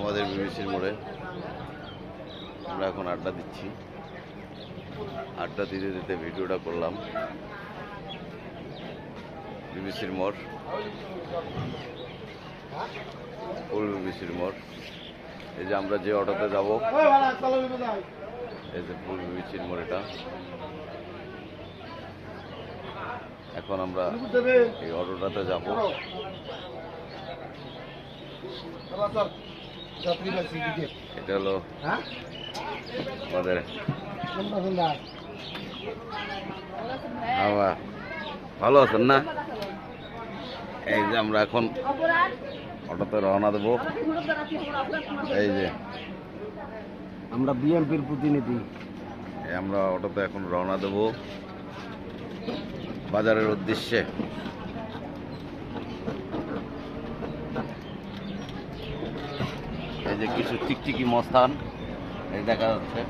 আমাদের বিবিসির মোড়ে আমরা এখন আড্ডা দিচ্ছি। আড্ডা দিতে দিতে ভিডিওটা করলাম। বিবিসির মোড়, ফুল বিবিসির মোড়। এই যে আমরা যে অটোতে যাব, এই যে ফুল বিবিসির মোড় এটা। এখন আমরা এই অটোটাতে যাব। এটা হলো আমাদের ভালো আছেন না? এই যে আমরা এখন অটোতে রওনা দেবো। এই যে আমরা বিএমপির প্রতিনিধি। আমরা অটোতে এখন রওনা দেবো বাজারের উদ্দেশ্যে। এই যে কিছু টিকটিকি মস্তান এই দেখা যাচ্ছে।